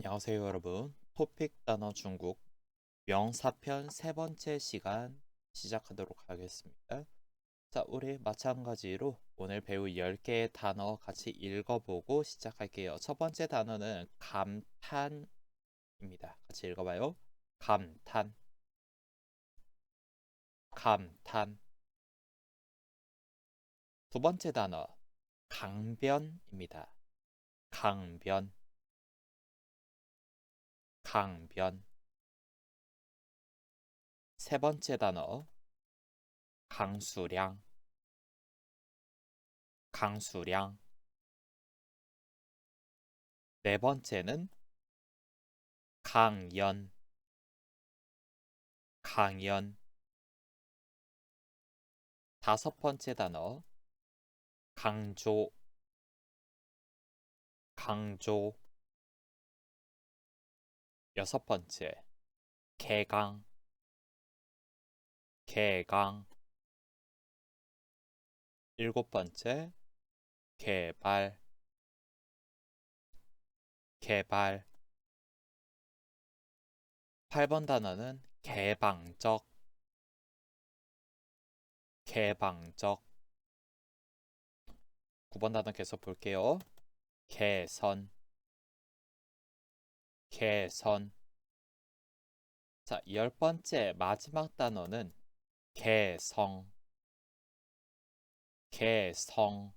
안녕하세요, 여러분. 토픽 단어 중국 명사편 세 번째 시간 시작하도록 하겠습니다. 자, 우리 마찬가지로 오늘 배울 10개의 단어 같이 읽어보고 시작할게요. 첫 번째 단어는 감탄입니다. 같이 읽어봐요. 감탄, 감탄. 두 번째 단어 강변입니다. 강변, 강변. 세 번째 단어 강수량, 강수량. 네 번째는 강연, 강연. 다섯 번째 단어 강조, 강조. 여섯 번째 개강, 개강. 일곱 번째 개발, 개발. 8번 단어는 개방적, 개방적. 9번 단어 계속 볼게요. 개선, 개선. 자, 10번째 마지막 단어는 개성, 개성.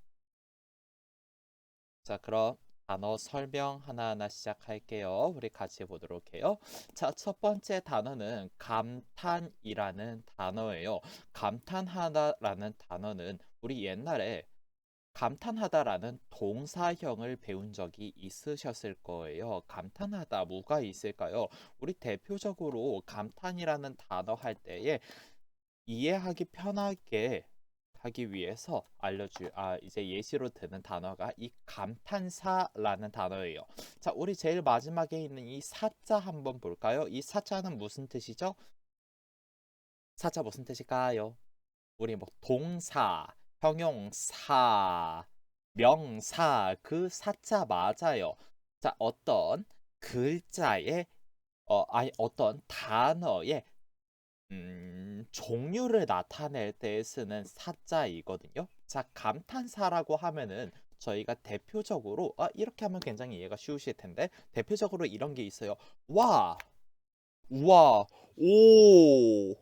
자, 그럼 단어 설명 하나하나 시작할게요. 우리 같이 보도록 해요. 자, 첫 번째 단어는 감탄이라는 단어예요. 감탄하다라는 단어는 우리 옛날에 감탄하다라는 동사형을 배운 적이 있으셨을 거예요. 감탄하다 뭐가 있을까요? 우리 대표적으로 감탄이라는 단어 할 때에 이해하기 편하게 하기 위해서 이제 예시로 드는 단어가 이 감탄사라는 단어예요. 자, 우리 제일 마지막에 있는 이 사자 한번 볼까요? 이 사자는 무슨 뜻이죠? 사자 무슨 뜻일까요? 우리 뭐 동사, 형용사, 명사 그 사자 맞아요. 자, 어떤 글자의 어떤 단어의 종류를 나타낼 때 쓰는 사자이거든요. 자, 감탄사라고 하면은 저희가 대표적으로 이렇게 하면 굉장히 이해가 쉬우실 텐데 대표적으로 이런 게 있어요. 와, 우와, 오,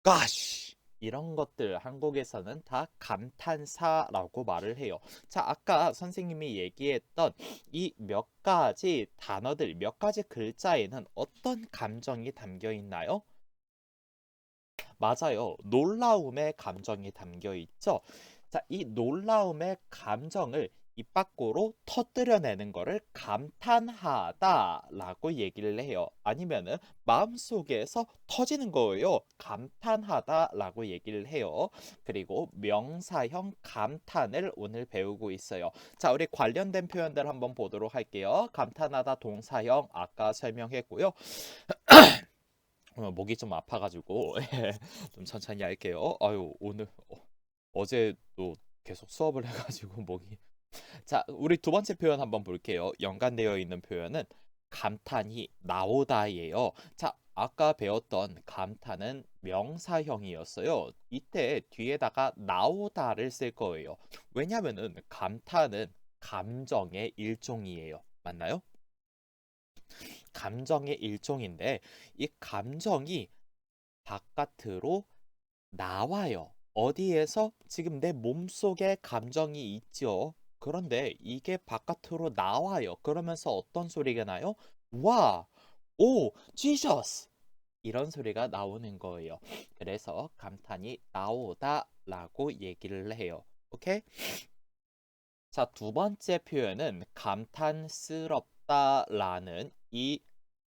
가시. 이런 것들 한국에서는 다 감탄사라고 말을 해요. 자, 아까 선생님이 얘기했던 이 몇 가지 단어들, 몇 가지 글자에는 어떤 감정이 담겨 있나요? 맞아요. 놀라움의 감정이 담겨 있죠. 자, 이 놀라움의 감정을 입 밖으로 터뜨려내는 거를 감탄하다라고 얘기를 해요. 아니면은 마음속에서 터지는 거예요. 감탄하다라고 얘기를 해요. 그리고 명사형 감탄을 오늘 배우고 있어요. 자, 우리 관련된 표현들 한번 보도록 할게요. 감탄하다 동사형 아까 설명했고요. 목이 좀 아파가지고 좀 천천히 할게요. 아유 오늘 어제도 계속 수업을 해가지고 목이 자 우리 두 번째 표현 한번 볼게요. 연관되어 있는 표현은 감탄이 나오다예요. 자 아까 배웠던 감탄은 명사형이었어요. 이때 뒤에다가 나오다를 쓸 거예요. 왜냐면은 감탄은 감정의 일종이에요. 맞나요? 감정의 일종인데 이 감정이 바깥으로 나와요. 어디에서? 지금 내 몸속에 감정이 있죠. 그런데 이게 바깥으로 나와요. 그러면서 어떤 소리가 나요? 와, 오, 지저스! 이런 소리가 나오는 거예요. 그래서 감탄이 나오다라고 얘기를 해요. 오케이? 자, 두 번째 표현은 감탄스럽다라는 이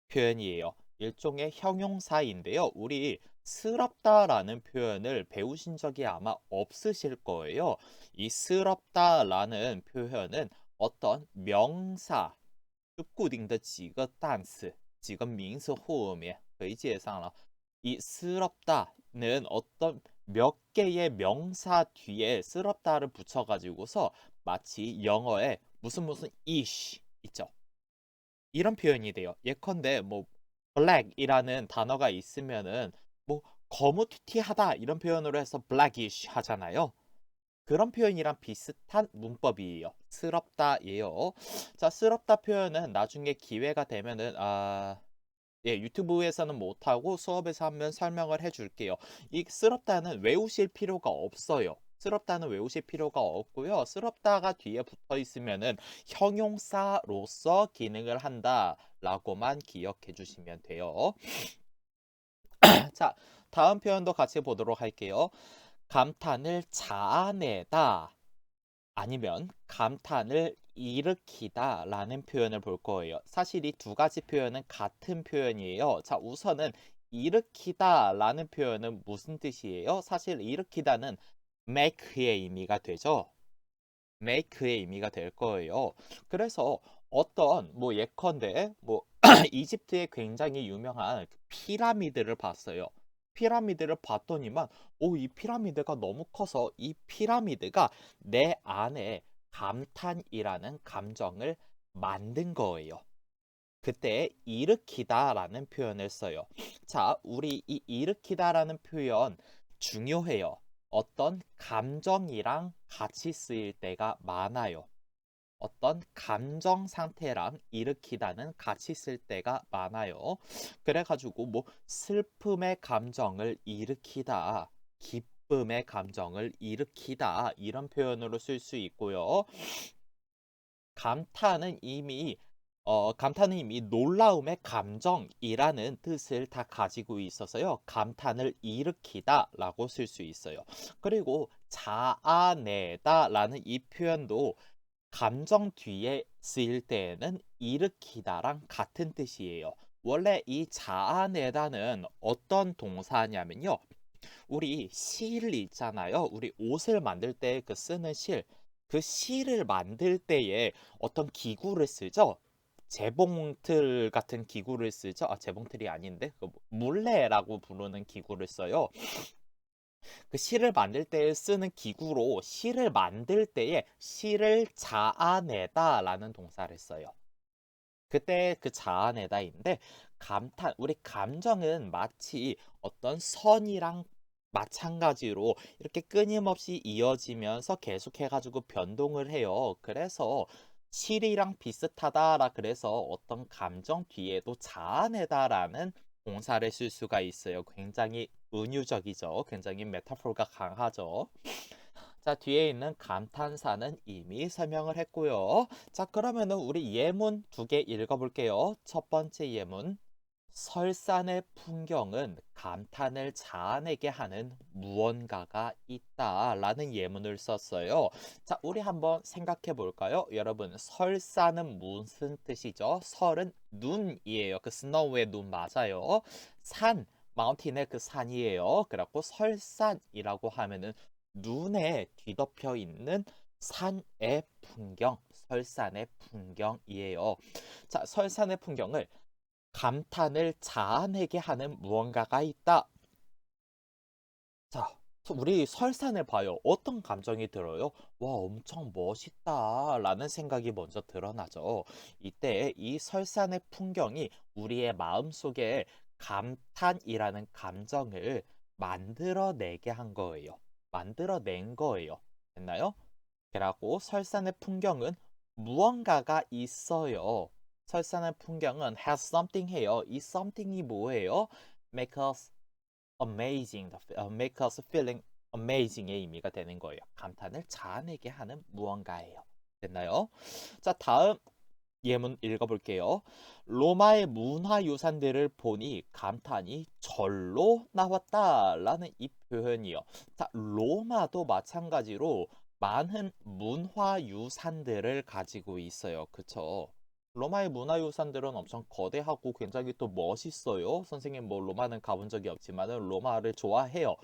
표현이에요. 일종의 형용사인데요. 우리 스럽다라는 표현을 배우신 적이 아마 없으실 거예요. 이 스럽다라는 표현은 어떤 명사 固定的几个单词几个名词后面可以接上了。이 스럽다는 어떤 몇 개의 명사 뒤에 스럽다를 붙여가지고서 마치 영어에 무슨 무슨 ish 있죠. 이런 표현이 돼요. 예컨대 뭐 black이라는 단어가 있으면은 뭐 거무튀튀하다 이런 표현으로 해서 blackish 하잖아요. 그런 표현이랑 비슷한 문법이에요. 스럽다예요. 자, 스럽다 표현은 나중에 기회가 되면은 예, 유튜브에서는 못하고 수업에서 한번 설명을 해줄게요. 이 스럽다는 외우실 필요가 없어요. 스럽다는 외우실 필요가 없고요. 스럽다가 뒤에 붙어 있으면은 형용사로서 기능을 한다라고만 기억해 주시면 돼요. 자, 다음 표현도 같이 보도록 할게요. 감탄을 자아내다 아니면 감탄을 일으키다 라는 표현을 볼 거예요. 사실 이 두 가지 표현은 같은 표현이에요. 자, 우선은 일으키다 라는 표현은 무슨 뜻이에요? 사실 일으키다는 make의 의미가 되죠. make의 의미가 될 거예요. 그래서 어떤 뭐 예컨대 뭐 이집트의 굉장히 유명한 그 피라미드를 봤어요. 피라미드를 봤더니만 이 피라미드가 너무 커서 이 피라미드가 내 안에 감탄이라는 감정을 만든 거예요. 그때 일으키다라는 표현을 써요. 자, 우리 이 일으키다라는 표현 중요해요. 어떤 감정이랑 같이 쓰일 때가 많아요. 어떤 감정 상태랑 일으키다는 같이 쓸 때가 많아요. 그래가지고 뭐 슬픔의 감정을 일으키다, 기쁨의 감정을 일으키다 이런 표현으로 쓸 수 있고요. 감탄은 이미 감탄은 이미 놀라움의 감정이라는 뜻을 다 가지고 있어서요. 감탄을 일으키다라고 쓸 수 있어요. 그리고 자아내다라는 이 표현도 감정 뒤에 쓰일 때에는 일으키다랑 같은 뜻이에요. 원래 이 자아내다는 어떤 동사냐면요. 우리 실 있잖아요. 우리 옷을 만들 때 그 쓰는 실. 그 실을 만들 때에 어떤 기구를 쓰죠. 재봉틀 같은 기구를 쓰죠. 재봉틀이 아닌데 그 물레라고 부르는 기구를 써요. 그 실을 만들 때 쓰는 기구로 실을 만들 때에 실을 자아내다라는 동사를 써요. 그때 그 자아내다인데 감탄, 우리 감정은 마치 어떤 선이랑 마찬가지로 이렇게 끊임없이 이어지면서 계속해가지고 변동을 해요. 그래서 실이랑 비슷하다라 그래서 어떤 감정 뒤에도 자아내다라는 동사를 쓸 수가 있어요. 굉장히 은유적이죠. 굉장히 메타포가 강하죠. 자, 뒤에 있는 감탄사는 이미 설명을 했고요. 자, 그러면은 우리 예문 두 개 읽어볼게요. 첫 번째 예문. 설산의 풍경은 감탄을 자아내게 하는 무언가가 있다라는 예문을 썼어요. 자, 우리 한번 생각해 볼까요? 여러분, 설산은 무슨 뜻이죠? 설은 눈이에요. 그 스노우의 눈 맞아요. 산, 마운틴의 그 산이에요. 그래갖고 설산이라고 하면은 눈에 뒤덮여 있는 산의 풍경, 설산의 풍경이에요. 자, 설산의 풍경을 감탄을 자아내게 하는 무언가가 있다. 자, 우리 설산을 봐요. 어떤 감정이 들어요? 와, 엄청 멋있다 라는 생각이 먼저 드러나죠. 이때 이 설산의 풍경이 우리의 마음속에 감탄이라는 감정을 만들어내게 한 거예요. 만들어낸 거예요. 됐나요? 그리고 설산의 풍경은 무언가가 있어요. 설산의 풍경은 has something 해요. 이 something이 뭐예요? make us amazing, make us feeling amazing의 의미가 되는 거예요. 감탄을 자아내게 하는 무언가예요. 됐나요? 자, 다음 예문 읽어볼게요. 로마의 문화유산들을 보니 감탄이 절로 나왔다라는 이 표현이요. 자, 로마도 마찬가지로 많은 문화유산들을 가지고 있어요. 그쵸? 로마의 문화유산들은 엄청 거대하고 굉장히 또 멋있어요. 선생님 뭐 로마는 가본 적이 없지만 로마를 좋아해요.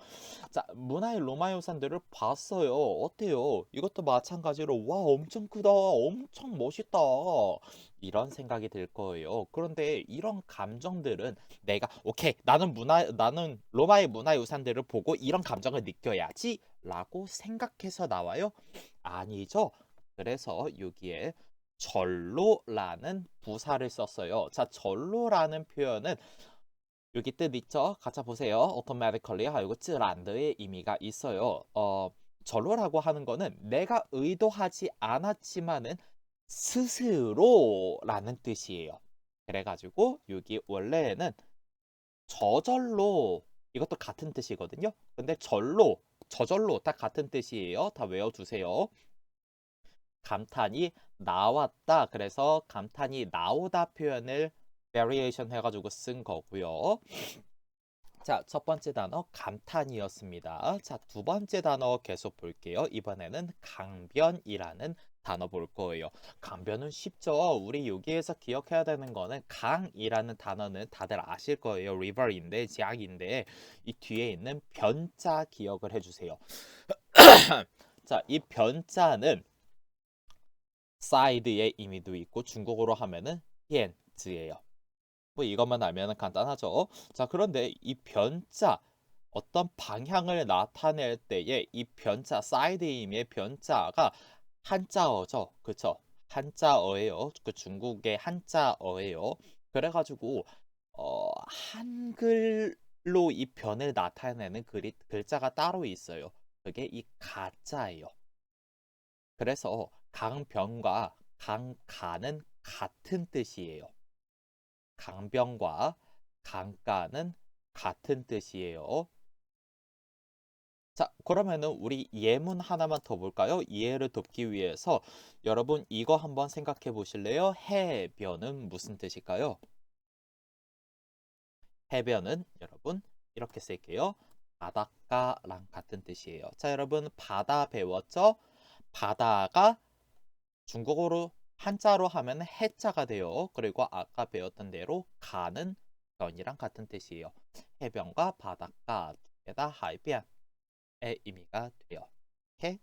자, 문화의 로마유산들을 봤어요. 어때요? 이것도 마찬가지로 와, 엄청 크다. 엄청 멋있다. 이런 생각이 들 거예요. 그런데 이런 감정들은 내가 오케이, 나는 로마의 문화유산들을 보고 이런 감정을 느껴야지라고 생각해서 나와요? 아니죠. 그래서 여기에 절로라는 부사를 썼어요. 자, 절로라는 표현은 여기 뜻 있죠? 가자 보세요. automatically 하고 自然的의 의미가 있어요. 절로라고 하는 거는 내가 의도하지 않았지만은 스스로라는 뜻이에요. 그래가지고 여기 원래는 저절로 이것도 같은 뜻이거든요. 근데 저절로 다 같은 뜻이에요. 다 외워두세요. 감탄이 나왔다. 그래서 감탄이 나오다 표현을 variation 해가지고 쓴 거고요. 자, 첫 번째 단어 감탄이었습니다. 자, 두 번째 단어 계속 볼게요. 이번에는 강변이라는 단어 볼 거예요. 강변은 쉽죠. 우리 여기에서 기억해야 되는 거는 강이라는 단어는 다들 아실 거예요. river인데, 지악인데 이 뒤에 있는 변자 기억을 해주세요. 자, 이 변자는 side의 의미도 있고 중국어로 하면은 骗子예요. 뭐 이것만 알면 간단하죠. 자, 그런데 이 변자 어떤 방향을 나타낼 때에 이 변자 사이드 임의 변자가 한자어죠. 그쵸? 한자어예요. 그 중국의 한자어예요. 그래가지고 한글로 이 변을 나타내는 글자가 따로 있어요. 그게 이 가자예요. 그래서 강변과 강가는 같은 뜻이에요. 강변과 강가는 같은 뜻이에요. 자, 그러면은 우리 예문 하나만 더 볼까요? 이해를 돕기 위해서 여러분 이거 한번 생각해 보실래요? 해변은 무슨 뜻일까요? 해변은 여러분 이렇게 쓸게요. 바닷가랑 같은 뜻이에요. 자, 여러분 바다 배웠죠? 바다가 중국어로 한자로 하면 해자가 돼요. 그리고 아까 배웠던 대로 가는 변이랑 같은 뜻이에요. 해변과 바닷가 두개다 하이변의 의미가 돼요. 오케이?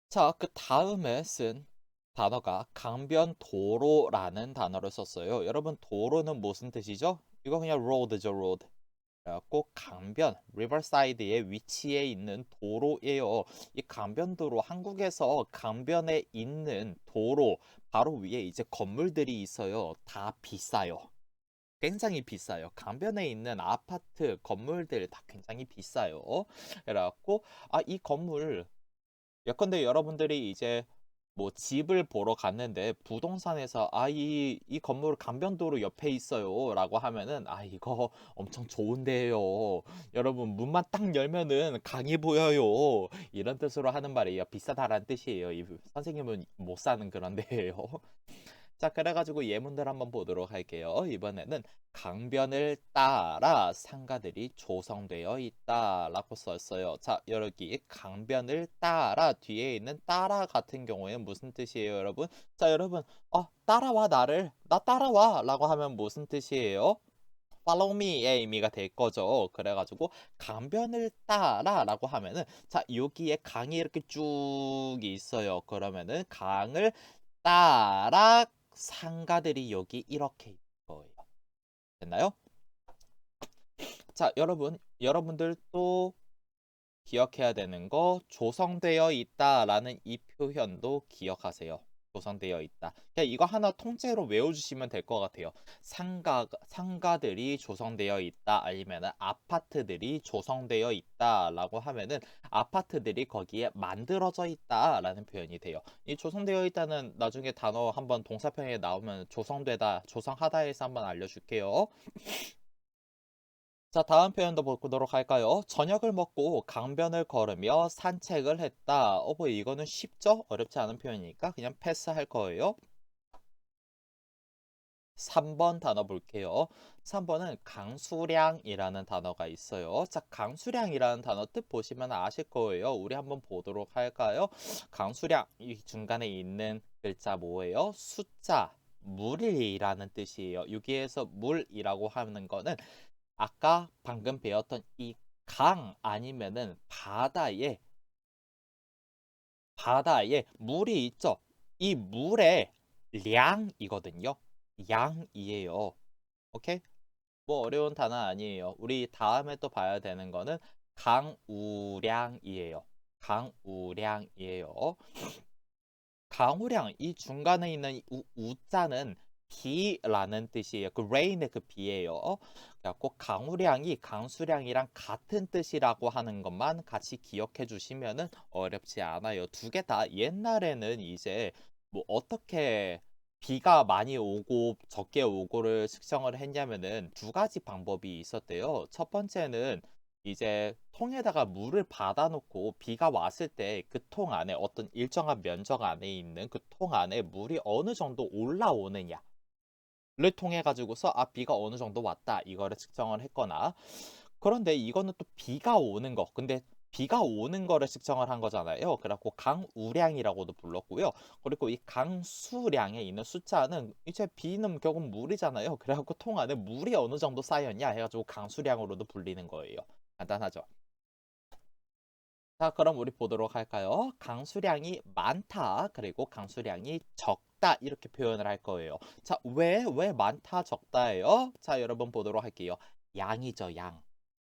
자, 그 다음에 쓴 단어가 강변도로라는 단어를 썼어요. 여러분 도로는 무슨 뜻이죠? 이거 그냥 road죠, road. 그래갖고 강변, 리버사이드의 위치에 있는 도로예요. 이 강변도로, 한국에서 강변에 있는 도로 바로 위에 이제 건물들이 있어요. 다 비싸요. 굉장히 비싸요. 강변에 있는 아파트 건물들 다 굉장히 비싸요. 그래갖고 이 건물 예컨대 여러분들이 이제 뭐 집을 보러 갔는데 부동산에서 이 건물 강변도로 옆에 있어요 라고 하면은 이거 엄청 좋은데요. 여러분 문만 딱 열면은 강이 보여요. 이런 뜻으로 하는 말이에요. 비싸다라는 뜻이에요. 이 선생님은 못 사는 그런 데예요. 자, 그래가지고 예문들 한번 보도록 할게요. 이번에는 강변을 따라 상가들이 조성되어 있다라고 썼어요. 자, 여기 강변을 따라 뒤에 있는 따라 같은 경우에는 무슨 뜻이에요, 여러분? 자, 여러분, 따라와 나를, 나 따라와 라고 하면 무슨 뜻이에요? Follow me의 의미가 될 거죠. 그래가지고 강변을 따라라고 하면은 자, 여기에 강이 이렇게 쭉 있어요. 그러면은 강을 따라 상가들이 여기 이렇게 있는 거예요. 됐나요? 자, 여러분들 또 기억해야 되는 거 조성되어 있다라는 이 표현도 기억하세요. 조성되어 있다. 그냥 이거 하나 통째로 외워주시면 될 것 같아요. 상가들이 조성되어 있다 아니면 아파트들이 조성되어 있다라고 하면은 아파트들이 거기에 만들어져 있다라는 표현이 돼요. 이 조성되어 있다는 나중에 단어 한번 동사평에 나오면 조성되다, 조성하다에서 한번 알려줄게요. 자, 다음 표현도 보도록 할까요? 저녁을 먹고 강변을 걸으며 산책을 했다. 뭐 이거는 쉽죠? 어렵지 않은 표현이니까 그냥 패스할 거예요. 3번 단어 볼게요. 3번은 강수량이라는 단어가 있어요. 자, 강수량이라는 단어 뜻 보시면 아실 거예요. 우리 한번 보도록 할까요? 강수량, 이 중간에 있는 글자 뭐예요? 숫자, 물이라는 뜻이에요. 여기에서 물이라고 하는 거는 아까 방금 배웠던 이 강 아니면은 바다에 물이 있죠. 이 물의 량이거든요. 양이에요. 오케이? 뭐 어려운 단어 아니에요. 우리 다음에 또 봐야 되는 거는 강우량이에요. 강우량이에요. 강우량 이 중간에 있는 이 우자는 비라는 뜻이에요. 그 rain의 그 비예요. 그래갖고 강우량이 강수량이랑 같은 뜻이라고 하는 것만 같이 기억해 주시면은 어렵지 않아요. 두 개 다 옛날에는 이제 뭐 어떻게 비가 많이 오고 적게 오고를 측정을 했냐면은 두 가지 방법이 있었대요. 첫 번째는 이제 통에다가 물을 받아놓고 비가 왔을 때 그 통 안에 어떤 일정한 면적 안에 있는 그 통 안에 물이 어느 정도 올라오느냐를 통해 가지고서 아 비가 어느 정도 왔다 이거를 측정을 했거나 그런데 이거는 또 비가 오는 거 근데 비가 오는 거를 측정을 한 거잖아요. 그래갖고 강우량이라고도 불렀고요. 그리고 이 강수량에 있는 숫자는 이제 비는 결국 물이잖아요. 그래갖고 통 안에 물이 어느 정도 쌓였냐 해가지고 강수량으로도 불리는 거예요. 간단하죠. 자, 그럼 우리 보도록 할까요? 강수량이 많다, 그리고 강수량이 적다, 이렇게 표현을 할 거예요. 자, 왜 많다, 적다예요? 자, 여러분 보도록 할게요. 양이죠, 양.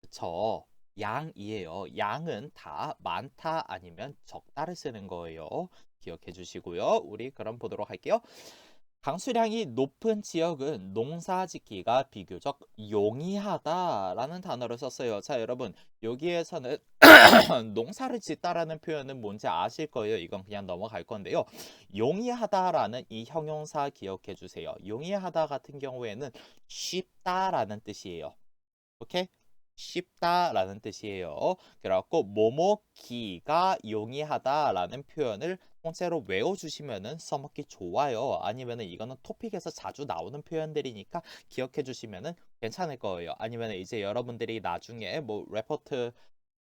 그쵸? 양이에요. 양은 다 많다 아니면 적다를 쓰는 거예요. 기억해 주시고요. 우리 그럼 보도록 할게요. 강수량이 높은 지역은 농사 짓기가 비교적 용이하다라는 단어를 썼어요. 자, 여러분, 여기에서는 농사를 짓다라는 표현은 뭔지 아실 거예요. 이건 그냥 넘어갈 건데요. 용이하다라는 이 형용사 기억해 주세요. 용이하다 같은 경우에는 쉽다라는 뜻이에요. 오케이? 쉽다라는 뜻이에요. 그래갖고 뭐뭐기가 용이하다라는 표현을 통째로 외워주시면은 써먹기 좋아요. 아니면은 이거는 토픽에서 자주 나오는 표현들이니까 기억해 주시면은 괜찮을 거예요. 아니면은 이제 여러분들이 나중에 뭐 레포트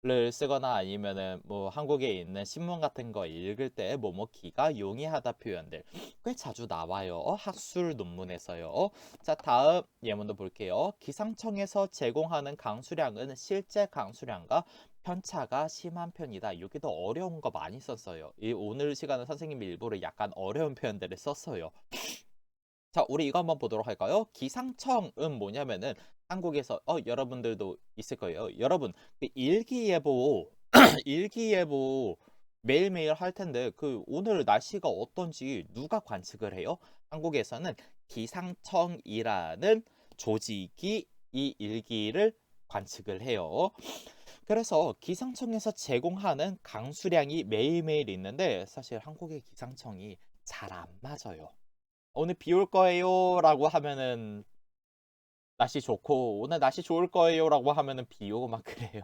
를 쓰거나 아니면은 뭐 한국에 있는 신문 같은 거 읽을 때 뭐뭐기가 용이하다 표현들 꽤 자주 나와요. 학술 논문에서요. 자, 다음 예문도 볼게요. 기상청에서 제공하는 강수량은 실제 강수량과 편차가 심한 편이다. 여기도 어려운 거 많이 썼어요. 이 오늘 시간은 선생님이 일부러 약간 어려운 표현들을 썼어요. 자, 우리 이거 한번 보도록 할까요? 기상청은 뭐냐면은 한국에서 여러분들도 있을 거예요. 여러분 그 일기예보 일기예보 매일매일 할 텐데 그 오늘 날씨가 어떤지 누가 관측을 해요? 한국에서는 기상청이라는 조직이 이 일기를 관측을 해요. 그래서 기상청에서 제공하는 강수량이 매일매일 있는데 사실 한국의 기상청이 잘 안 맞아요. 오늘 비 올 거예요 라고 하면은 날씨 좋고 오늘 날씨 좋을 거예요 라고 하면은 비 오고 막 그래요.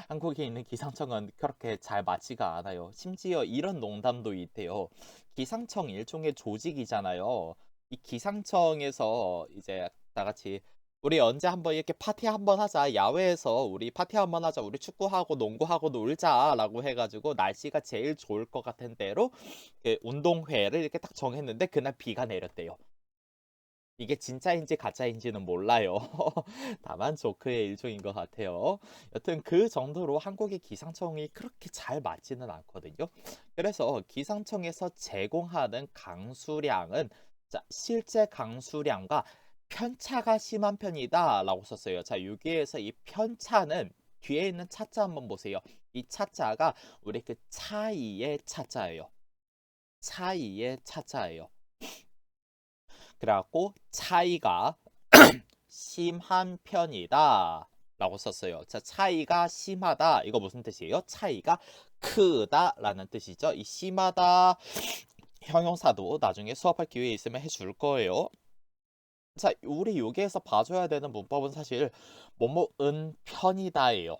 한국에 있는 기상청은 그렇게 잘 맞지가 않아요. 심지어 이런 농담도 있대요. 기상청 일종의 조직이잖아요. 이 기상청에서 이제 다 같이 우리 언제 한번 이렇게 파티 한번 하자. 야외에서 우리 파티 한번 하자. 우리 축구하고 농구하고 놀자라고 해가지고 날씨가 제일 좋을 것 같은 대로 그 운동회를 이렇게 딱 정했는데 그날 비가 내렸대요. 이게 진짜인지 가짜인지는 몰라요. 다만 조크의 일종인 것 같아요. 여튼 그 정도로 한국의 기상청이 그렇게 잘 맞지는 않거든요. 그래서 기상청에서 제공하는 강수량은 자, 실제 강수량과 편차가 심한 편이다 라고 썼어요. 자, 여기에서 이 편차는 뒤에 있는 차자 한번 보세요. 이 차자가 우리 그 차이의 차자예요. 차이의 차자예요. 그래갖고 차이가 심한 편이다 라고 썼어요. 자, 차이가 심하다 이거 무슨 뜻이에요? 차이가 크다 라는 뜻이죠. 이 심하다 형용사도 나중에 수업할 기회 있으면 해줄 거예요. 자, 우리 여기에서 봐줘야 되는 문법은 사실 뭐뭐은 편이다예요.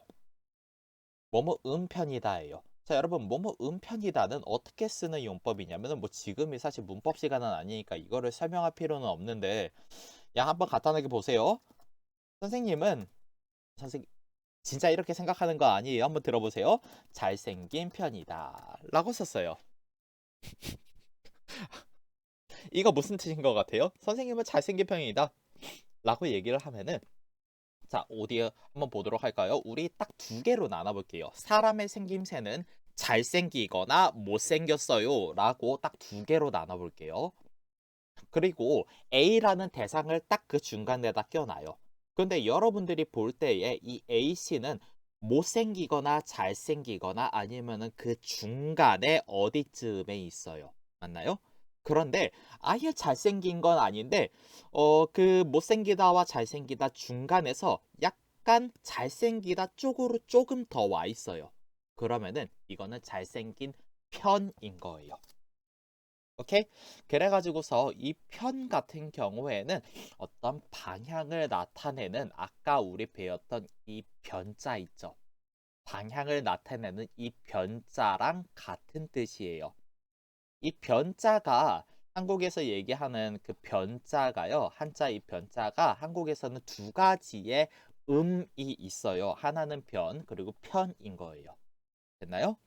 뭐뭐은 편이다예요. 자, 여러분 뭐뭐은 편이다는 어떻게 쓰는 용법이냐면은 뭐 지금이 사실 문법 시간은 아니니까 이거를 설명할 필요는 없는데 야 한번 간단하게 보세요. 선생님은 선생 진짜 이렇게 생각하는 거 아니에요. 한번 들어보세요. 잘생긴 편이다 라고 썼어요. 이거 무슨 뜻인 것 같아요? 선생님은 잘생긴 편이다 라고 얘기를 하면은 자, 어디 한번 보도록 할까요? 우리 딱 두 개로 나눠볼게요. 사람의 생김새는 잘생기거나 못생겼어요 라고 딱 두 개로 나눠볼게요. 그리고 A라는 대상을 딱 그 중간에다 껴놔요. 근데 여러분들이 볼 때에 이 A씨는 못생기거나 잘생기거나 아니면은 그 중간에 어디쯤에 있어요. 맞나요? 그런데 아예 잘생긴 건 아닌데 그 못생기다와 잘생기다 중간에서 약간 잘생기다 쪽으로 조금 더 와 있어요. 그러면은 이거는 잘생긴 편인 거예요. 오케이? 그래가지고서 이 편 같은 경우에는 어떤 방향을 나타내는 아까 우리 배웠던 이 변자 있죠? 방향을 나타내는 이 변자랑 같은 뜻이에요. 이 변자가 한국에서 얘기하는 그 변자가요. 한자 이 변자가 한국에서는 두 가지의 음이 있어요. 하나는 변, 그리고 편인 거예요. 됐나요?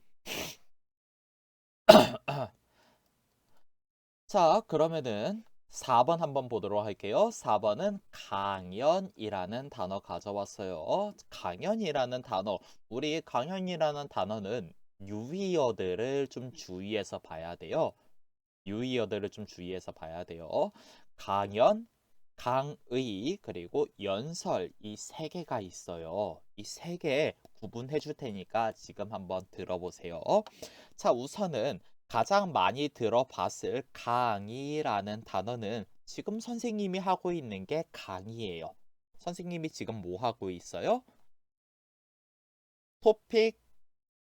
자, 그러면은 4번 한번 보도록 할게요. 4번은 강연이라는 단어 가져왔어요. 강연이라는 단어, 우리 강연이라는 단어는 유의어들을 좀 주의해서 봐야 돼요. 유의어들을 좀 주의해서 봐야 돼요. 강연, 강의, 그리고 연설 이 세 개가 있어요. 이 세 개 구분해 줄 테니까 지금 한번 들어보세요. 자, 우선은 가장 많이 들어봤을 강의라는 단어는 지금 선생님이 하고 있는 게 강의예요. 선생님이 지금 뭐 하고 있어요? 토픽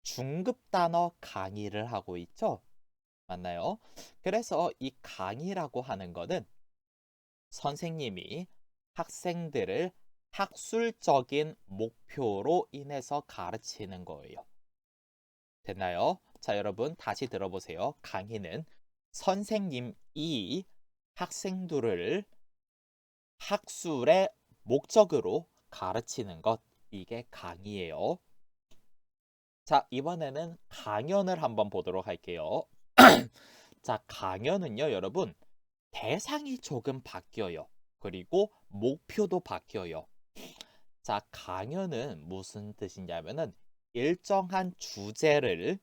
중급 단어 강의를 하고 있죠? 맞나요? 그래서 이 강의라고 하는 거는 선생님이 학생들을 학술적인 목표로 인해서 가르치는 거예요. 됐나요? 자, 여러분 다시 들어보세요. 강의는 선생님이 학생들을 학술의 목적으로 가르치는 것. 이게 강의예요. 자, 이번에는 강연을 한번 보도록 할게요. 자, 강연은요, 여러분, 대상이 조금 바뀌어요. 그리고 목표도 바뀌어요. 자, 강연은 무슨 뜻이냐면은 일정한 주제를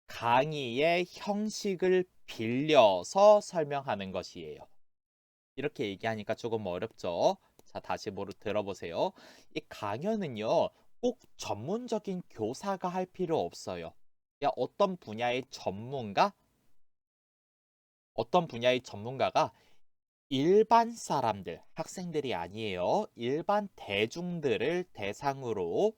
강의의 형식을 빌려서 설명하는 것이에요. 이렇게 얘기하니까 조금 어렵죠? 자, 다시 들어보세요. 이 강연은요, 꼭 전문적인 교사가 할 필요 없어요. 야, 어떤 분야의 전문가가 일반 사람들, 학생들이 아니에요. 일반 대중들을 대상으로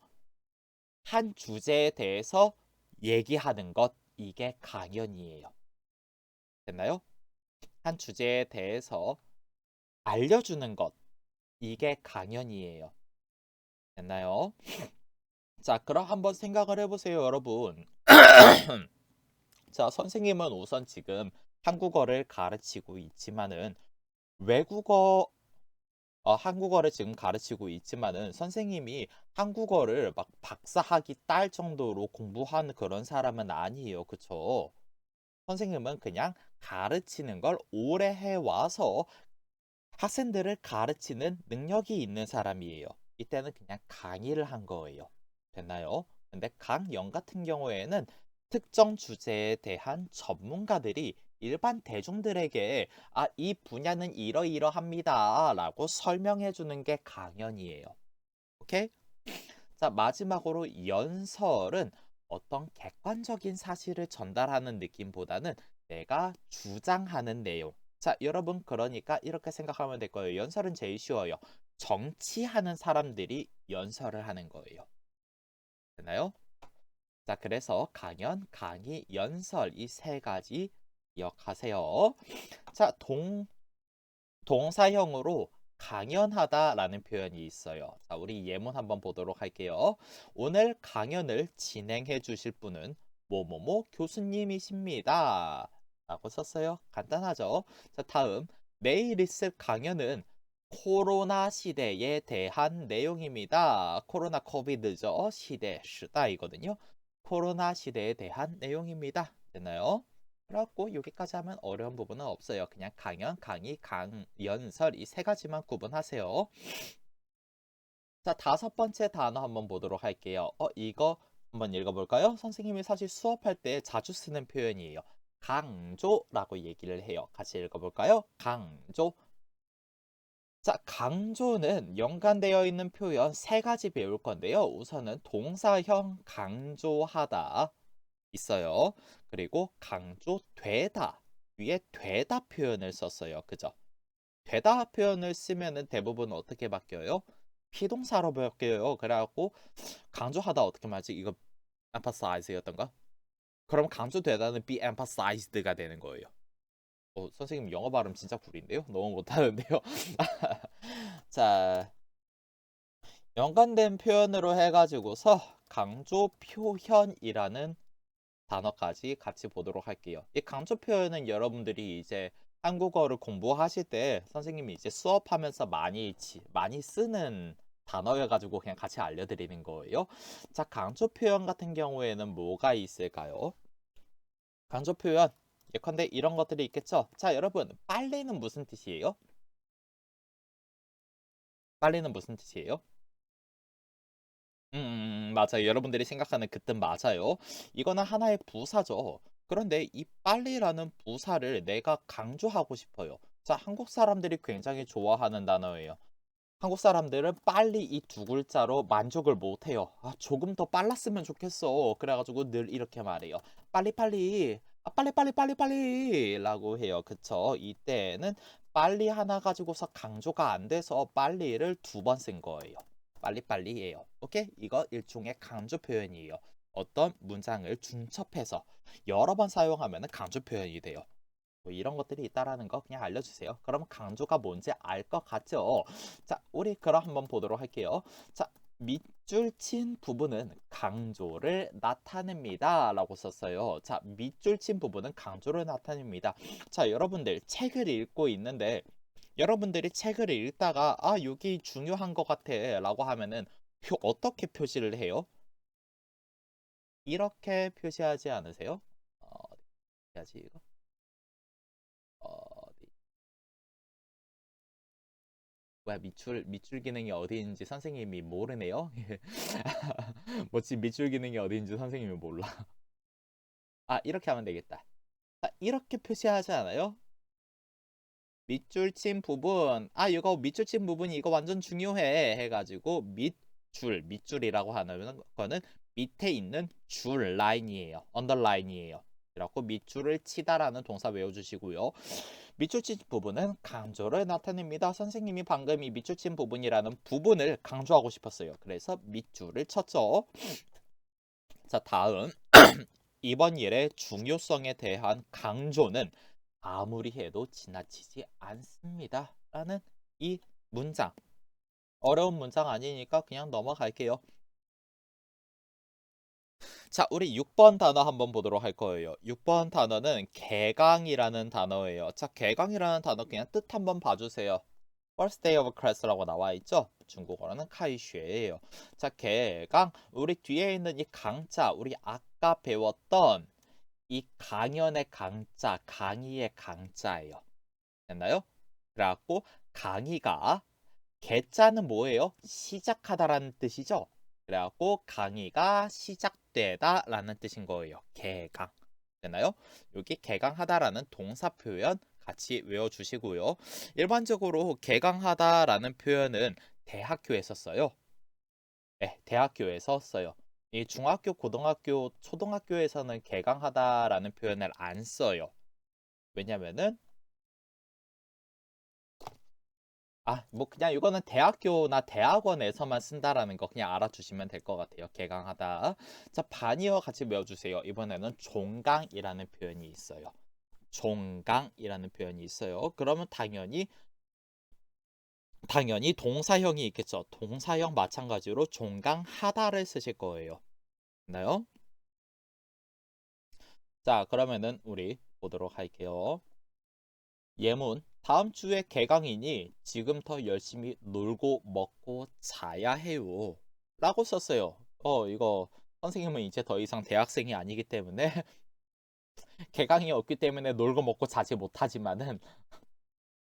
한 주제에 대해서 얘기하는 것, 이게 강연이에요. 됐나요? 한 주제에 대해서 알려주는 것, 이게 강연이에요. 됐나요? 자, 그럼 한번 생각을 해보세요, 여러분. 자, 선생님은 우선 지금 한국어를 가르치고 있지만은 외국어 한국어를 지금 가르치고 있지만은 선생님이 한국어를 막 박사학위 딸 정도로 공부한 그런 사람은 아니에요. 그쵸? 선생님은 그냥 가르치는 걸 오래 해와서 학생들을 가르치는 능력이 있는 사람이에요. 이때는 그냥 강의를 한 거예요. 됐나요? 근데 강연 같은 경우에는 특정 주제에 대한 전문가들이 일반 대중들에게 이 분야는 이러이러합니다. 라고 설명해 주는 게 강연이에요. 오케이? 자, 마지막으로 연설은 어떤 객관적인 사실을 전달하는 느낌보다는 내가 주장하는 내용. 자, 여러분, 그러니까 이렇게 생각하면 될 거예요. 연설은 제일 쉬워요. 정치하는 사람들이 연설을 하는 거예요. 됐나요? 자, 그래서 강연, 강의, 연설 이 세 가지 기억하세요. 자, 동사형으로 강연하다라는 표현이 있어요. 자, 우리 예문 한번 보도록 할게요. 오늘 강연을 진행해 주실 분은 뭐뭐뭐 교수님이십니다. 라고 썼어요. 간단하죠? 자, 다음 내일 있을 강연은 코로나 시대에 대한 내용입니다. 코로나 코비드죠. 시대이거든요. 코로나 시대에 대한 내용입니다. 됐나요? 그래갖고 여기까지 하면 어려운 부분은 없어요. 그냥 강연, 강의, 강연설 이 세 가지만 구분하세요. 자, 5번째 단어 한번 보도록 할게요. 이거 한번 읽어볼까요? 선생님이 사실 수업할 때 자주 쓰는 표현이에요. 강조라고 얘기를 해요. 같이 읽어볼까요? 강조. 자, 강조는 연관되어 있는 표현 세 가지 배울 건데요. 우선은 동사형 강조하다. 있어요. 그리고 강조되다 위에 되다 표현을 썼어요. 그죠? 되다 표현을 쓰면은 대부분 어떻게 바뀌어요? 피동사로 바뀌어요. 그래갖고 강조하다 어떻게 말지? 이거 emphasize였던가? 그럼 강조되다는 be emphasized가 되는 거예요. 선생님 영어 발음 진짜 구린데요? 너무 못하는데요? 자, 연관된 표현으로 해가지고서 강조 표현이라는 단어까지 같이 보도록 할게요. 이 강조 표현은 여러분들이 이제 한국어를 공부하실 때 선생님이 이제 수업하면서 많이 쓰는 단어여가지고 그냥 같이 알려드리는 거예요. 자, 강조 표현 같은 경우에는 뭐가 있을까요? 강조 표현 예컨대 이런 것들이 있겠죠. 자, 여러분 빨리는 무슨 뜻이에요? 빨리는 무슨 뜻이에요? 맞아요. 여러분들이 생각하는 그 뜻 맞아요. 이거는 하나의 부사죠. 그런데 이 빨리라는 부사를 내가 강조하고 싶어요. 자, 한국 사람들이 굉장히 좋아하는 단어예요. 한국 사람들은 빨리 이 두 글자로 만족을 못 해요. 아, 조금 더 빨랐으면 좋겠어. 그래가지고 늘 이렇게 말해요. 빨리빨리. 아, 빨리 라고 해요. 그쵸? 이때는 빨리 하나 가지고서 강조가 안 돼서 빨리를 두 번 쓴 거예요. 빨리빨리예요. 오케이? 이거 일종의 강조 표현이에요. 어떤 문장을 중첩해서 여러 번 사용하면 강조 표현이 돼요. 뭐 이런 것들이 있다라는 거 그냥 알려주세요. 그럼 강조가 뭔지 알 것 같죠? 자, 우리 그럼 한번 보도록 할게요. 자, 밑줄 친 부분은 강조를 나타냅니다. 라고 썼어요. 자, 밑줄 친 부분은 강조를 나타냅니다. 자, 여러분들 책을 읽고 있는데 여러분들이 책을 읽다가 아, 여기 중요한 것 같아 라고 하면은 어떻게 표시를 해요? 이렇게 표시하지 않으세요? 해야지 이거. 어, 뭐야 밑줄 기능이 어디인지 선생님이 모르네요. 뭐지 밑줄 기능이 어디인지 선생님이 몰라. 아 이렇게 하면 되겠다. 아, 이렇게 표시하지 않아요? 밑줄 친 부분 아 이거 밑줄 친 부분이 이거 완전 중요해 해가지고 밑줄이라고 하는 거는 밑에 있는 줄 라인이에요. 언더라인이에요. 그래갖고 밑줄을 치다라는 동사 외워주시고요. 밑줄 친 부분은 강조를 나타냅니다. 선생님이 방금 이 밑줄 친 부분이라는 부분을 강조하고 싶었어요. 그래서 밑줄을 쳤죠. 자, 다음 이번 일의 중요성에 대한 강조는 아무리 해도 지나치지 않습니다. 라는 이 문장. 어려운 문장 아니니까 그냥 넘어갈게요. 자, 우리 6번 단어 한번 보도록 할 거예요. 6번 단어는 개강이라는 단어예요. 자, 개강이라는 단어 그냥 뜻 한번 봐주세요. First day of class라고 나와 있죠? 중국어로는 카이쉐예요. 자, 개강. 우리 뒤에 있는 이 강자, 우리 아까 배웠던 이 강연의 강자, 강의의 강자예요. 됐나요? 그래갖고 강의가 개자는 뭐예요? 시작하다라는 뜻이죠. 그래갖고 강의가 시작되다라는 뜻인 거예요. 개강. 됐나요? 여기 개강하다라는 동사 표현 같이 외워주시고요. 일반적으로 개강하다라는 표현은 대학교에서 써요. 네, 대학교에서 써요. 이 중학교, 고등학교, 초등학교에서는 개강하다라는 표현을 안 써요. 왜냐면은 뭐 그냥 이거는 대학교나 대학원에서만 쓴다라는 거 그냥 알아주시면 될 것 같아요. 개강하다. 자, 반이어 같이 외워주세요. 이번에는 종강이라는 표현이 있어요. 종강이라는 표현이 있어요. 그러면 당연히 동사형이 있겠죠. 동사형 마찬가지로 종강하다를 쓰실 거예요. 됐나요? 자, 그러면은 우리 보도록 할게요. 예문. 다음 주에 개강이니 지금 더 열심히 놀고 먹고 자야 해요. 라고 썼어요. 이거 선생님은 이제 더 이상 대학생이 아니기 때문에 개강이 없기 때문에 놀고 먹고 자지 못하지만은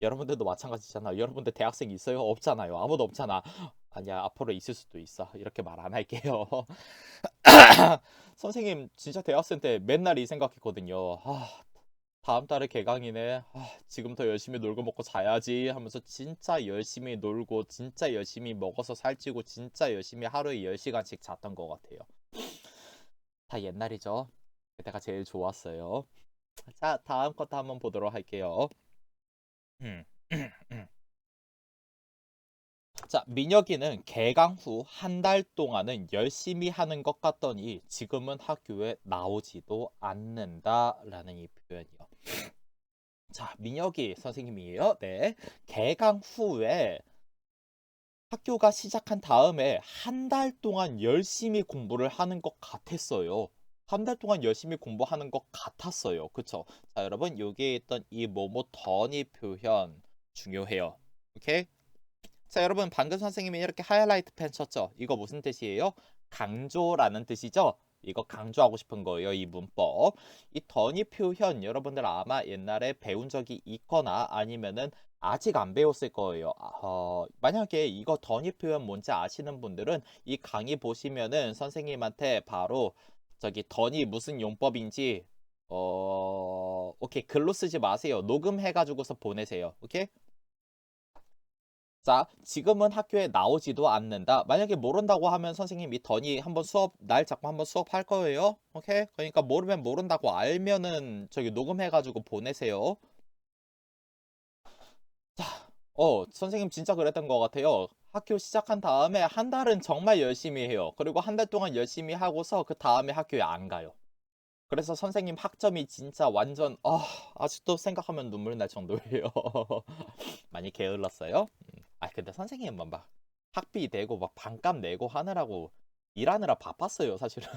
여러분들도 마찬가지잖아. 여러분들 대학생 있어요? 없잖아요. 아무도 없잖아. 아니야, 앞으로 있을 수도 있어. 이렇게 말 안 할게요. 선생님 진짜 대학생 때 맨날 이 생각했거든요. 다음 달에 개강이네. 지금 더 열심히 놀고 먹고 자야지 하면서 진짜 열심히 놀고 진짜 열심히 먹어서 살찌고 진짜 열심히 하루에 10시간씩 잤던 것 같아요. 다 옛날이죠. 때가 제일 좋았어요. 자, 다음 것도 한번 보도록 할게요. 자, 민혁이는 개강 후 한 달 동안은 열심히 하는 것 같더니 지금은 학교에 나오지도 않는다라는 이 표현이요. 자, 민혁이 선생님이에요. 네. 개강 후에 학교가 시작한 다음에 한 달 동안 열심히 공부를 하는 것 같았어요. 한 달 동안 열심히 공부하는 것 같았어요. 그쵸? 자, 여러분, 여기에 있던 이 뭐뭐 더니 표현 중요해요. 오케이? 자, 여러분, 방금 선생님이 이렇게 하이라이트 펜 쳤죠? 이거 무슨 뜻이에요? 강조라는 뜻이죠? 이거 강조하고 싶은 거예요, 이 문법. 이 더니 표현 여러분들 아마 옛날에 배운 적이 있거나 아니면은 아직 안 배웠을 거예요. 만약에 이거 더니 표현 뭔지 아시는 분들은 이 강의 보시면은 선생님한테 바로 저기 더니 무슨 용법인지 오케이, 글로 쓰지 마세요. 녹음해가지고서 보내세요. 오케이? 자, 지금은 학교에 나오지도 않는다. 만약에 모른다고 하면 선생님이 더니 한번 수업 날 잡고 한번 수업할 거예요. 오케이? 그러니까 모르면 모른다고 알면은 저기 녹음해가지고 보내세요. 자, 선생님 진짜 그랬던 것 같아요. 학교 시작한 다음에 한 달은 정말 열심히 해요. 그리고 한 달 동안 열심히 하고서 그 다음에 학교에 안 가요. 그래서 선생님 학점이 진짜 완전 아직도 생각하면 눈물 날 정도예요. 많이 게을렀어요. 근데 선생님은 막 학비 내고 막 반값 내고 하느라고 일하느라 바빴어요, 사실은.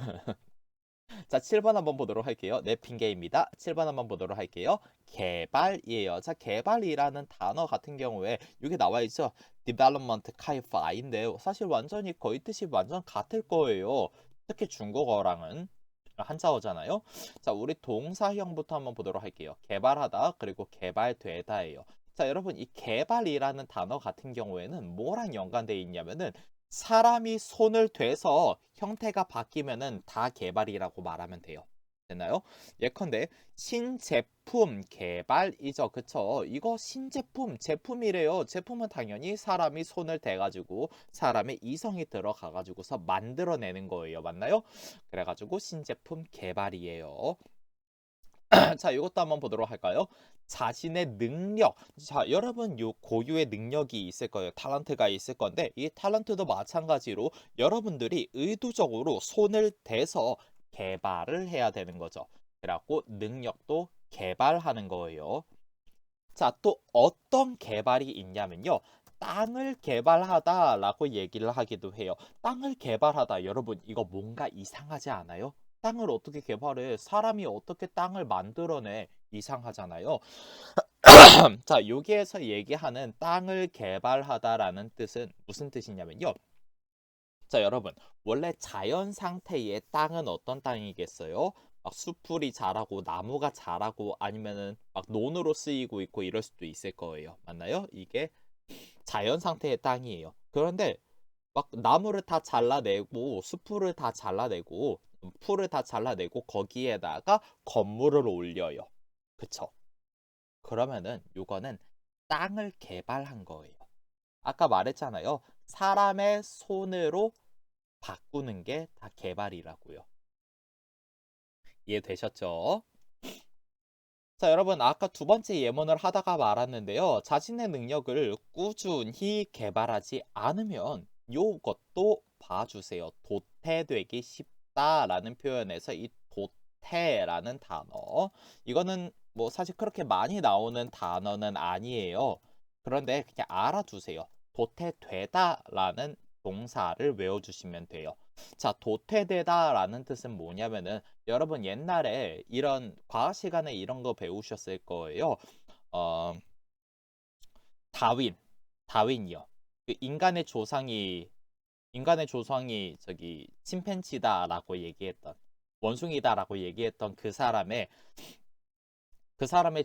자, 7번 한번 보도록 할게요. 내 핑계입니다. 7번 한번 보도록 할게요. 개발이에요. 자, 개발이라는 단어 같은 경우에 이게 나와 있죠. development kind of I인데요. 사실 완전히 거의 뜻이 완전 같을 거예요. 특히 중국어랑은 한자어잖아요. 자, 우리 동사형부터 한번 보도록 할게요. 개발하다 그리고 개발되다예요. 자, 여러분 이 개발이라는 단어 같은 경우에는 뭐랑 연관되어 있냐면은 사람이 손을 대서 형태가 바뀌면은 다 개발이라고 말하면 돼요. 됐나요? 예컨대 신제품 개발이죠. 그쵸? 이거 신제품, 제품이래요. 제품은 당연히 사람이 손을 대가지고 사람의 이성이 들어가가지고서 만들어내는 거예요. 맞나요? 그래가지고 신제품 개발이에요. 자, 이것도 한번 보도록 할까요? 자신의 능력. 자, 여러분 요 고유의 능력이 있을 거예요. 탤런트가 있을 건데 이 탤런트도 마찬가지로 여러분들이 의도적으로 손을 대서 개발을 해야 되는 거죠. 그래갖고 능력도 개발하는 거예요. 자, 또 어떤 개발이 있냐면요. 땅을 개발하다라고 얘기를 하기도 해요. 땅을 개발하다. 여러분, 이거 뭔가 이상하지 않아요? 땅을 어떻게 개발해? 사람이 어떻게 땅을 만들어내? 이상하잖아요. 자, 여기에서 얘기하는 땅을 개발하다라는 뜻은 무슨 뜻이냐면요. 자, 여러분, 원래 자연 상태의 땅은 어떤 땅이겠어요? 막 수풀이 자라고 나무가 자라고 아니면은 막 논으로 쓰이고 있고 이럴 수도 있을 거예요. 맞나요? 이게 자연 상태의 땅이에요. 그런데 막 나무를 다 잘라내고 수풀을 다 잘라내고 풀을 다 잘라내고 거기에다가 건물을 올려요. 그쵸? 그러면은 요거는 땅을 개발한 거예요. 아까 말했잖아요. 사람의 손으로 바꾸는 게 다 개발이라고요. 이해되셨죠? 자, 여러분, 아까 두 번째 예문을 하다가 말았는데요. 자신의 능력을 꾸준히 개발하지 않으면 요것도 봐주세요. 도태되기 쉽다라는 표현에서 이 도태라는 단어. 이거는 뭐 사실 그렇게 많이 나오는 단어는 아니에요. 그런데 그냥 알아두세요. 도태되다라는 동사를 외워주시면 돼요. 자, 도태되다라는 뜻은 뭐냐면은 여러분 옛날에 이런 과학 시간에 이런 거 배우셨을 거예요. 어, 다윈, 다윈이요. 그 인간의 조상이 저기 침팬지다라고 얘기했던 원숭이다라고 얘기했던 그 사람의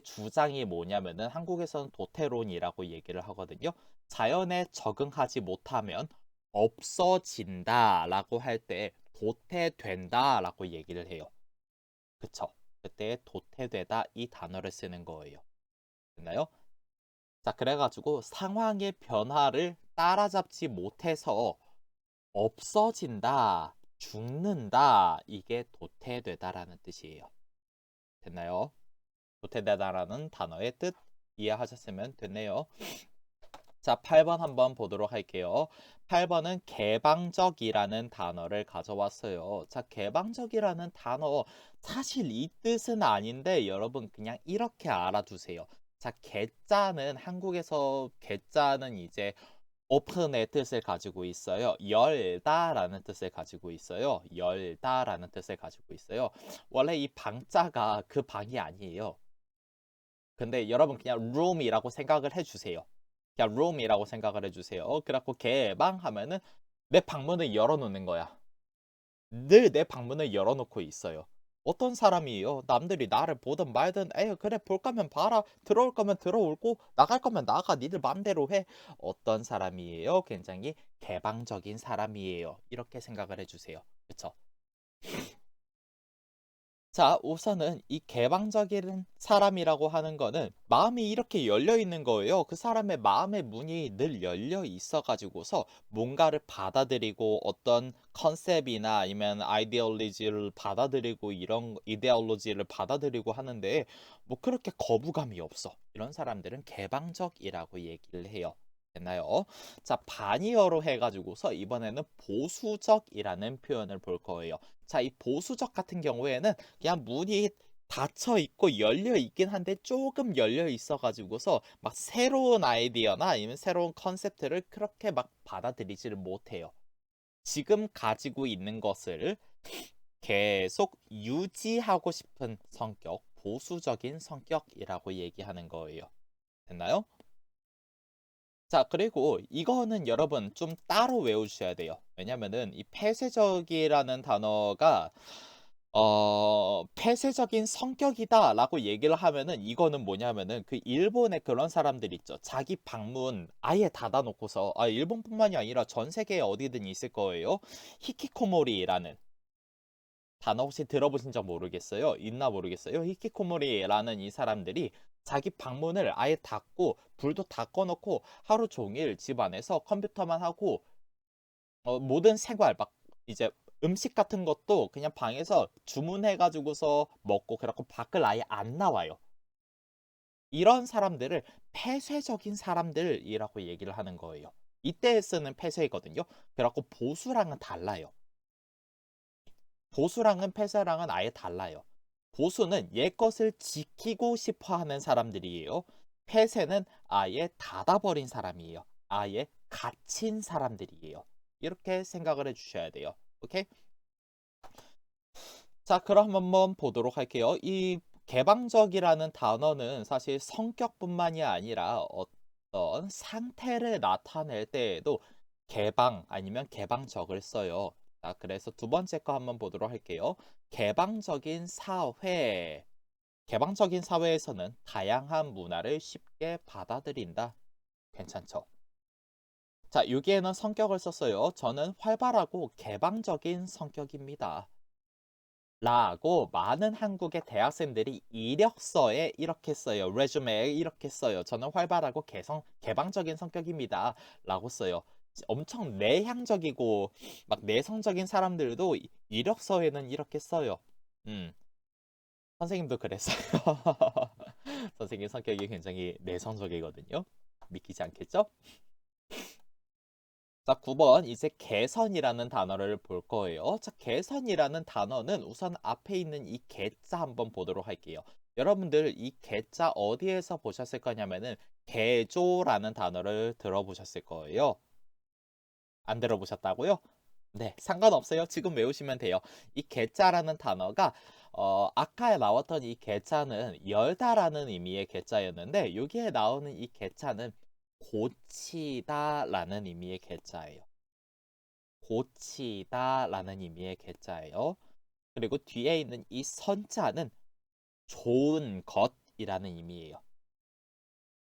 주장이 뭐냐면은 한국에서는 도태론이라고 얘기를 하거든요. 자연에 적응하지 못하면 없어진다라고 할 때 도태된다라고 얘기를 해요. 그쵸? 그때 도태되다 이 단어를 쓰는 거예요. 됐나요? 자, 그래가지고 상황의 변화를 따라잡지 못해서 없어진다, 죽는다. 이게 도태되다라는 뜻이에요. 됐나요? 도태되다라는 단어의 뜻 이해하셨으면 됐네요. 자, 8번 한번 보도록 할게요. 8번은 개방적이라는 단어를 가져왔어요. 자, 개방적이라는 단어 사실 이 뜻은 아닌데 여러분 그냥 이렇게 알아두세요. 자, 개자는 한국에서 개자는 이제 오픈의 뜻을 가지고 있어요. 열다라는 뜻을 가지고 있어요. 열다라는 뜻을 가지고 있어요. 원래 이 방자가 그 방이 아니에요. 근데 여러분 그냥 room이라고 생각을 해주세요. 그냥 room이라고 생각을 해주세요. 그래갖고 개방하면은 내 방문을 열어놓는 거야. 늘 내 방문을 열어놓고 있어요. 어떤 사람이에요? 남들이 나를 보든 말든 에휴 그래 볼 거면 봐라. 들어올 거면 들어오고 나갈 거면 나가. 니들 맘대로 해. 어떤 사람이에요? 굉장히 개방적인 사람이에요. 이렇게 생각을 해주세요. 그쵸? 자, 우선은 이 개방적인 사람이라고 하는 거는 마음이 이렇게 열려 있는 거예요. 그 사람의 마음의 문이 늘 열려 있어 가지고서 뭔가를 받아들이고 어떤 컨셉이나 아니면 아이디올로지를 받아들이고 이런 이데올로지를 받아들이고 하는데 뭐 그렇게 거부감이 없어. 이런 사람들은 개방적이라고 얘기를 해요. 됐나요? 자, 반이어로 해가지고서 이번에는 보수적이라는 표현을 볼 거예요. 자, 이 보수적 같은 경우에는 그냥 문이 닫혀 있고 열려 있긴 한데 조금 열려 있어 가지고서 막 새로운 아이디어나 아니면 새로운 컨셉트를 그렇게 막 받아들이지를 못해요. 지금 가지고 있는 것을 계속 유지하고 싶은 성격, 보수적인 성격이라고 얘기하는 거예요. 됐나요? 자, 그리고 이거는 여러분 좀 따로 외우셔야 돼요. 왜냐면은 이 폐쇄적이라는 단어가 폐쇄적인 성격이다라고 얘기를 하면은 이거는 뭐냐면은 그 일본의 그런 사람들 있죠. 자기 방문 아예 닫아놓고서 일본뿐만이 아니라 전 세계에 어디든 있을 거예요. 히키코모리라는 단어 혹시 들어보신 적 모르겠어요? 있나 모르겠어요. 히키코모리라는 이 사람들이 자기 방문을 아예 닫고 불도 다 꺼놓고 하루 종일 집 안에서 컴퓨터만 하고 모든 생활 막 이제 음식 같은 것도 그냥 방에서 주문해가지고서 먹고 그래갖고 밖을 아예 안 나와요. 이런 사람들을 폐쇄적인 사람들이라고 얘기를 하는 거예요. 이때 쓰는 폐쇄거든요. 그래갖고 보수랑은 달라요. 보수랑은 폐쇄랑은 아예 달라요. 보수는 옛것을 지키고 싶어 하는 사람들이에요. 폐쇄는 아예 닫아버린 사람이에요. 아예 갇힌 사람들이에요. 이렇게 생각을 해주셔야 돼요. 오케이? 자, 그럼 한번 보도록 할게요. 이 개방적이라는 단어는 사실 성격뿐만이 아니라 어떤 상태를 나타낼 때에도 개방 아니면 개방적을 써요. 자, 그래서 두 번째 거 한번 보도록 할게요. 개방적인 사회. 개방적인 사회에서는 다양한 문화를 쉽게 받아들인다. 괜찮죠? 자, 여기에는 성격을 썼어요. 저는 활발하고 개방적인 성격입니다. 라고 많은 한국의 대학생들이 이력서에 이렇게 써요. 레주메에 이렇게 써요. 저는 활발하고 개방적인 성격입니다. 라고 써요. 엄청 내향적이고 막 내성적인 사람들도 이력서에는 이렇게 써요. 음, 선생님도 그랬어요. 선생님 성격이 굉장히 내성적이거든요. 믿기지 않겠죠? 자, 9번 이제 개선이라는 단어를 볼 거예요. 자, 개선이라는 단어는 우선 앞에 있는 이 개자 한번 보도록 할게요. 여러분들 이 개자 어디에서 보셨을 거냐면은 개조라는 단어를 들어보셨을 거예요. 안 들어보셨다고요? 네, 상관없어요. 지금 외우시면 돼요. 이 개자라는 단어가 아까 나왔던 이 개자는 열다라는 의미의 개자였는데 여기에 나오는 이 개자는 고치다라는 의미의 개자예요. 고치다라는 의미의 개자예요. 그리고 뒤에 있는 이 선자는 좋은 것이라는 의미예요.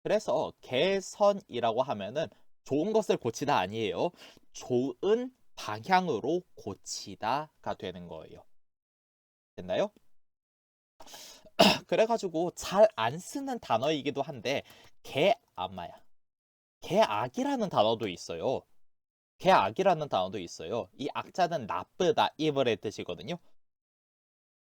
그래서 개선이라고 하면은 좋은 것을 고치다 아니에요. 좋은 방향으로 고치다가 되는 거예요. 됐나요? 그래가지고 잘 안 쓰는 단어이기도 한데 개아마야. 개악이라는 단어도 있어요. 개악이라는 단어도 있어요. 이 악자는 나쁘다, evil의 뜻이거든요.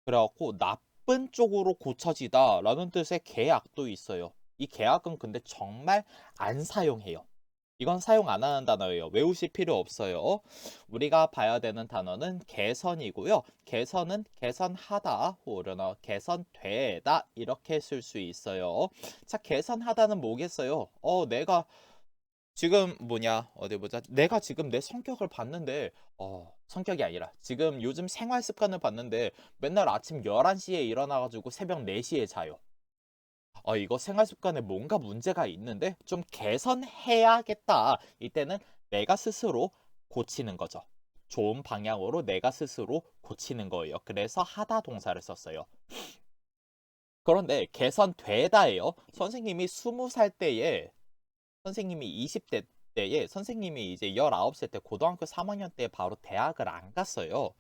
그래갖고 나쁜 쪽으로 고쳐지다라는 뜻의 개악도 있어요. 이 개악은 근데 정말 안 사용해요. 이건 사용 안 하는 단어예요. 외우실 필요 없어요. 우리가 봐야 되는 단어는 개선이고요. 개선은 개선하다 혹은 개선되다 이렇게 쓸 수 있어요. 자, 개선하다는 뭐겠어요? 내가 지금 뭐냐 어디 보자. 내가 지금 내 성격을 봤는데 성격이 아니라 지금 요즘 생활 습관을 봤는데 맨날 아침 11시에 일어나가지고 새벽 4시에 자요. 이거 생활 습관에 뭔가 문제가 있는데 좀 개선해야겠다. 이때는 내가 스스로 고치는 거죠. 좋은 방향으로 내가 스스로 고치는 거예요. 그래서 하다 동사를 썼어요. 그런데 개선되다예요. 선생님이 20살 때에 선생님이 20대 때에 선생님이 이제 19살 때 고등학교 3학년 때 바로 대학을 안 갔어요.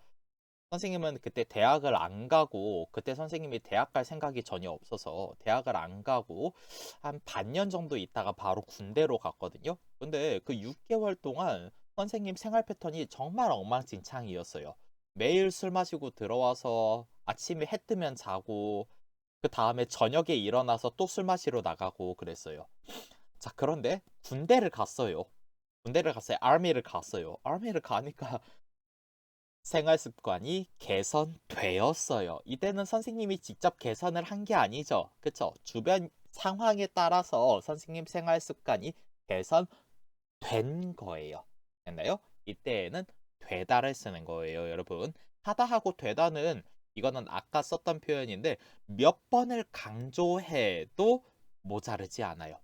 선생님은 그때 대학을 안 가고 그때 선생님이 대학 갈 생각이 전혀 없어서 대학을 안 가고 한 반년 정도 있다가 바로 군대로 갔거든요. 근데 그 6개월 동안 선생님 생활 패턴이 정말 엉망진창이었어요. 매일 술 마시고 들어와서 아침에 해 뜨면 자고 그 다음에 저녁에 일어나서 또 술 마시러 나가고 그랬어요. 자, 그런데 군대를 갔어요. 군대를 갔어요. 아미를 갔어요. 아미를 가니까 생활 습관이 개선되었어요. 이때는 선생님이 직접 개선을 한 게 아니죠. 그쵸? 주변 상황에 따라서 선생님 생활 습관이 개선된 거예요. 됐나요? 이때에는 되다를 쓰는 거예요, 여러분. 하다 하고 되다는 이거는 아까 썼던 표현인데 몇 번을 강조해도 모자르지 않아요.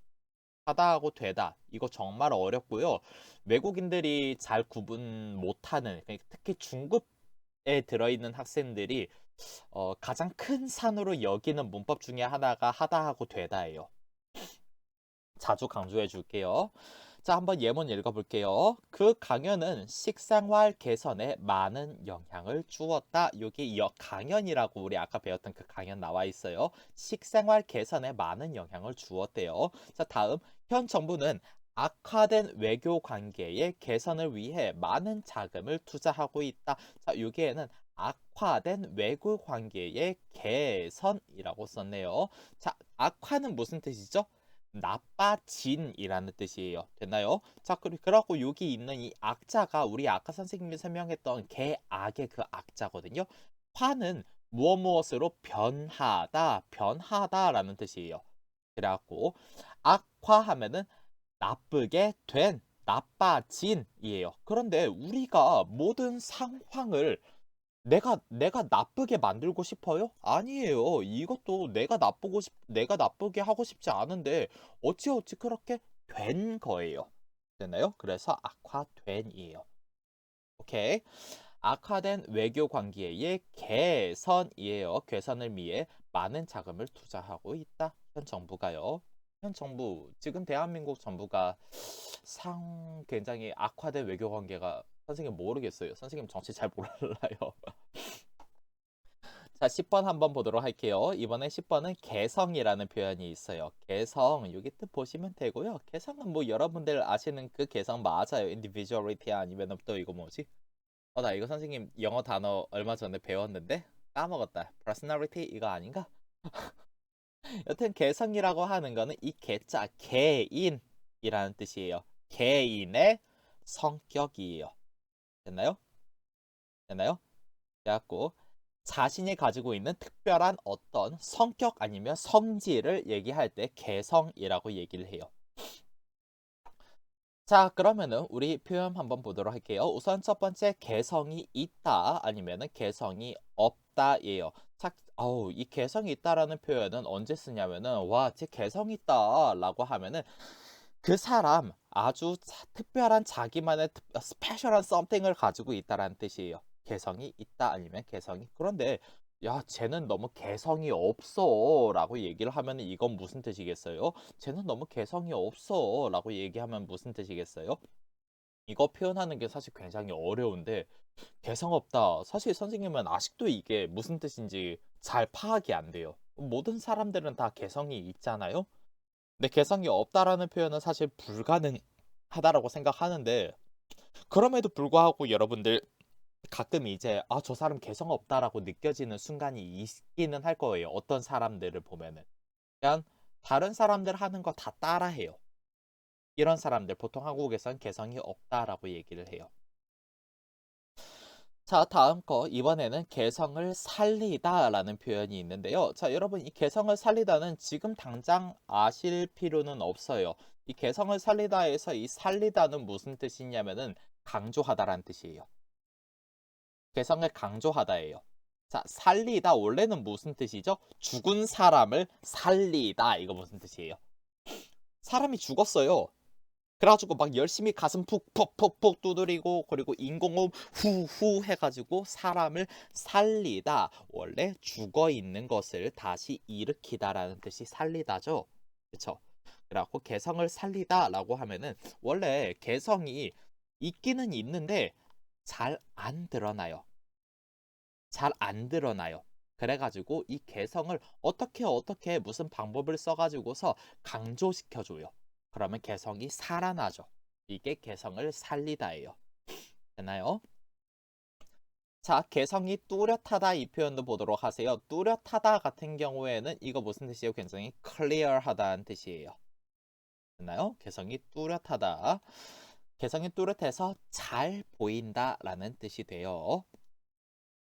하다하고 되다. 이거 정말 어렵고요. 외국인들이 잘 구분 못하는, 그러니까 특히 중급에 들어있는 학생들이 가장 큰 산으로 여기는 문법 중에 하나가 하다하고 되다예요. 자주 강조해 줄게요. 자, 한번 예문 읽어볼게요. 그 강연은 식생활 개선에 많은 영향을 주었다. 여기 강연이라고 우리 아까 배웠던 그 강연 나와 있어요. 식생활 개선에 많은 영향을 주었대요. 자, 다음 현 정부는 악화된 외교 관계의 개선을 위해 많은 자금을 투자하고 있다. 자, 여기에는 악화된 외교 관계의 개선이라고 썼네요. 자, 악화는 무슨 뜻이죠? 나빠진이라는 뜻이에요. 됐나요? 자, 그러고 여기 있는 이 악자가 우리 아까 선생님이 설명했던 개악의 그 악자거든요. 화는 무엇으로 변하다라는 뜻이에요. 그래갖고 악화하면은 나쁘게 된, 나빠진이에요. 그런데 우리가 모든 상황을 내가 나쁘게 만들고 싶어요? 아니에요. 이것도 내가 나쁘게 하고 싶지 않은데 어찌어찌 그렇게 된 거예요. 됐나요? 그래서 악화된이에요. 오케이. 악화된 외교 관계의 개선이에요. 개선을 위해 많은 자금을 투자하고 있다. 현 정부가요. 현 정부, 지금 대한민국 정부가 굉장히 악화된 외교 관계가 선생님 모르겠어요. 선생님 정치 잘 몰라요. 자, 10번 한번 보도록 할게요. 이번에 10번은 개성이라는 표현이 있어요. 개성, 여기 뜻 보시면 되고요. 개성은 뭐 여러분들 아시는 그 개성 맞아요. individuality 아니면 또 이거 뭐지? 나 이거 선생님 영어 단어 얼마 전에 배웠는데 까먹었다. personality 이거 아닌가? 여튼 개성이라고 하는 거는 이 개자, 개인이라는 뜻이에요. 개인의 성격이에요. 됐나요? 됐나요? 그래갖고 자신이 가지고 있는 특별한 어떤 성격 아니면 성질을 얘기할 때 개성이라고 얘기를 해요. 자, 그러면은 우리 표현 한번 보도록 할게요. 우선 첫 번째 개성이 있다 아니면은 개성이 없다예요. 자, 이 개성이 있다라는 표현은 언제 쓰냐면은 와, 쟤 개성 있다라고 하면은 그 사람 아주 특별한 자기만의 스페셜한 썸띵을 가지고 있다라는 뜻이에요. 개성이 있다 아니면 개성이. 그런데 야, 쟤는 너무 개성이 없어 라고 얘기를 하면 이건 무슨 뜻이겠어요? 쟤는 너무 개성이 없어 라고 얘기하면 무슨 뜻이겠어요? 이거 표현하는 게 사실 굉장히 어려운데 개성 없다. 사실 선생님은 아직도 이게 무슨 뜻인지 잘 파악이 안 돼요. 모든 사람들은 다 개성이 있잖아요. 근데 개성이 없다라는 표현은 사실 불가능하다라고 생각하는데 그럼에도 불구하고 여러분들 가끔 이제 아, 저 사람 개성 없다라고 느껴지는 순간이 있기는 할 거예요. 어떤 사람들을 보면은. 그냥 다른 사람들 하는 거 다 따라해요. 이런 사람들 보통 한국에선 개성이 없다라고 얘기를 해요. 자, 다음 거 이번에는 개성을 살리다라는 표현이 있는데요. 자, 여러분 이 개성을 살리다는 지금 당장 아실 필요는 없어요. 이 개성을 살리다에서 이 살리다는 무슨 뜻이냐면은 강조하다라는 뜻이에요. 개성을 강조하다예요. 자, 살리다 원래는 무슨 뜻이죠? 죽은 사람을 살리다 이거 무슨 뜻이에요? 사람이 죽었어요. 그래가지고 막 열심히 가슴 푹푹푹푹 두드리고 그리고 인공호흡 후후 해가지고 사람을 살리다 원래 죽어 있는 것을 다시 일으키다라는 뜻이 살리다죠. 그렇죠? 그래갖고 개성을 살리다라고 하면은 원래 개성이 있기는 있는데 잘 안 드러나요. 잘 안 드러나요. 그래가지고 이 개성을 어떻게 무슨 방법을 써가지고서 강조시켜줘요. 그러면 개성이 살아나죠. 이게 개성을 살리다예요. 되나요? 자, 개성이 뚜렷하다 이 표현도 보도록 하세요. 뚜렷하다 같은 경우에는 이거 무슨 뜻이에요? 굉장히 clear하다는 뜻이에요. 됐나요? 개성이 뚜렷하다. 개성이 뚜렷해서 잘 보인다라는 뜻이 돼요.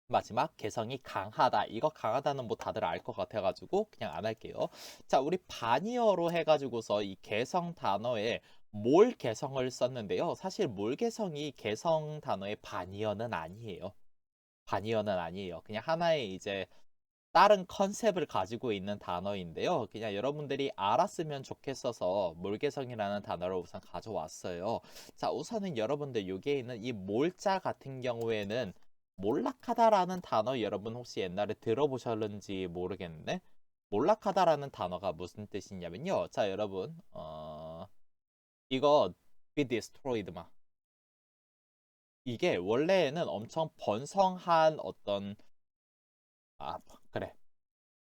마지막 개성이 강하다. 이거 강하다는 뭐 다들 알 것 같아가지고 그냥 안 할게요. 자, 우리 반이어로 해가지고서 이 개성 단어에 몰 개성을 썼는데요. 사실 몰 개성이 개성 단어의 반이어는 아니에요. 반이어는 아니에요. 그냥 하나의 이제 다른 컨셉을 가지고 있는 단어인데요. 그냥 여러분들이 알았으면 좋겠어서 몰개성이라는 단어를 우선 가져왔어요. 자, 우선은 여러분들 여기에 있는 이 몰자 같은 경우에는 몰락하다라는 단어 여러분 혹시 옛날에 들어보셨는지 모르겠는데 몰락하다라는 단어가 무슨 뜻이냐면요. 자, 여러분 이거 be destroyed 마. 이게 원래는 엄청 번성한 어떤 아 그래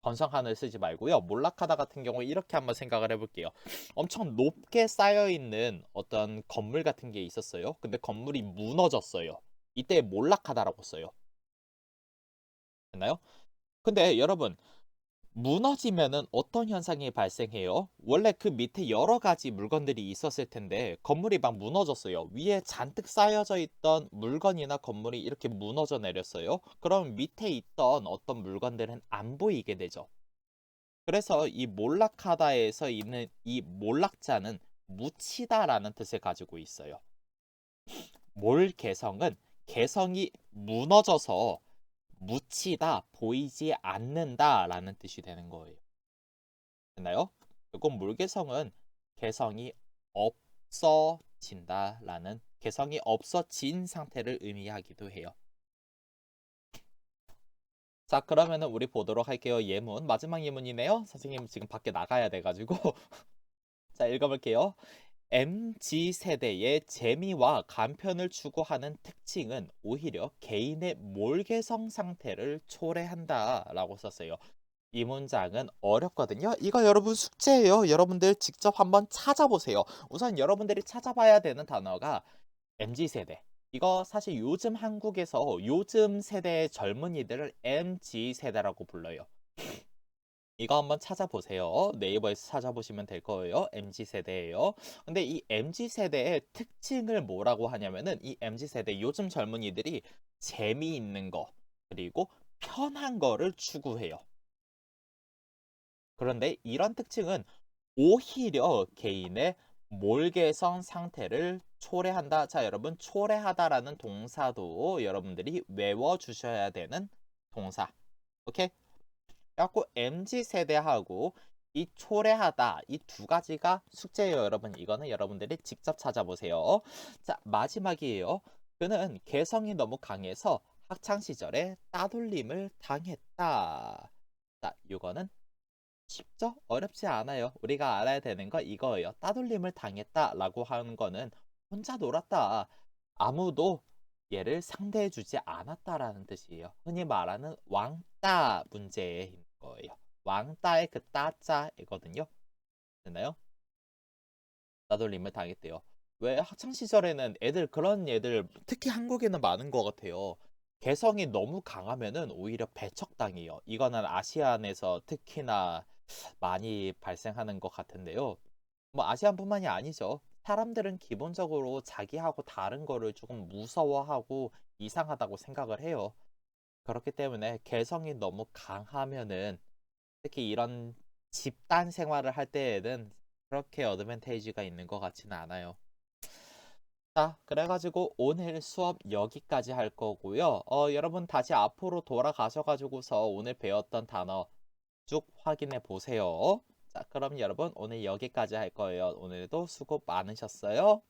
번성한을 쓰지 말고요. 몰락하다 같은 경우에 이렇게 한번 생각을 해볼게요. 엄청 높게 쌓여있는 어떤 건물 같은 게 있었어요. 근데 건물이 무너졌어요. 이때 몰락하다라고 써요. 됐나요? 근데 여러분 무너지면은 어떤 현상이 발생해요? 원래 그 밑에 여러 가지 물건들이 있었을 텐데 건물이 막 무너졌어요. 위에 잔뜩 쌓여져 있던 물건이나 건물이 이렇게 무너져 내렸어요. 그럼 밑에 있던 어떤 물건들은 안 보이게 되죠. 그래서 이 몰락하다에서 있는 이 몰락자는 묻히다라는 뜻을 가지고 있어요. 몰 개성은 개성이 무너져서 묻히다, 보이지 않는다라는 뜻이 되는 거예요. 됐나요? 그리고 몰개성은 개성이 없어진다라는 개성이 없어진 상태를 의미하기도 해요. 자, 그러면은 우리 보도록 할게요. 예문 마지막 예문이네요. 선생님 지금 밖에 나가야 돼가지고 자, 읽어볼게요. MZ세대의 재미와 간편을 추구하는 특징은 오히려 개인의 몰개성 상태를 초래한다라고 썼어요. 이 문장은 어렵거든요. 이거 여러분 숙제예요. 여러분들 직접 한번 찾아보세요. 우선 여러분들이 찾아봐야 되는 단어가 MZ세대. 이거 사실 요즘 한국에서 요즘 세대의 젊은이들을 MZ세대라고 불러요. 이거 한번 찾아보세요. 네이버에서 찾아보시면 될 거예요. MZ세대예요. 근데 이 MZ세대의 특징을 뭐라고 하냐면은 이 MZ세대 요즘 젊은이들이 재미있는 거 그리고 편한 거를 추구해요. 그런데 이런 특징은 오히려 개인의 몰개성 상태를 초래한다. 자, 여러분 초래하다라는 동사도 여러분들이 외워주셔야 되는 동사. 오케이? 그래갖고 MZ세대하고 이 초래하다 이 두 가지가 숙제예요, 여러분. 이거는 여러분들이 직접 찾아보세요. 자, 마지막이에요. 그는 개성이 너무 강해서 학창 시절에 따돌림을 당했다. 자, 이거는 쉽죠? 어렵지 않아요. 우리가 알아야 되는 거 이거예요. 따돌림을 당했다라고 하는 거는 혼자 놀았다. 아무도 얘를 상대해주지 않았다라는 뜻이에요. 흔히 말하는 왕따 문제인 거예요. 왕따의 그 따자이거든요. 됐나요? 따돌림을 당했대요. 왜 학창 시절에는 애들 그런 애들 특히 한국에는 많은 것 같아요. 개성이 너무 강하면은 오히려 배척당해요. 이거는 아시안에서 특히나 많이 발생하는 것 같은데요. 뭐 아시안뿐만이 아니죠. 사람들은 기본적으로 자기하고 다른 거를 조금 무서워하고 이상하다고 생각을 해요. 그렇기 때문에 개성이 너무 강하면은 특히 이런 집단 생활을 할 때에는 그렇게 어드밴테이지가 있는 것 같지는 않아요. 자, 그래가지고 오늘 수업 여기까지 할 거고요. 여러분 다시 앞으로 돌아가셔가지고서 오늘 배웠던 단어 쭉 확인해 보세요. 자, 그럼 여러분 오늘 여기까지 할 거예요. 오늘도 수고 많으셨어요.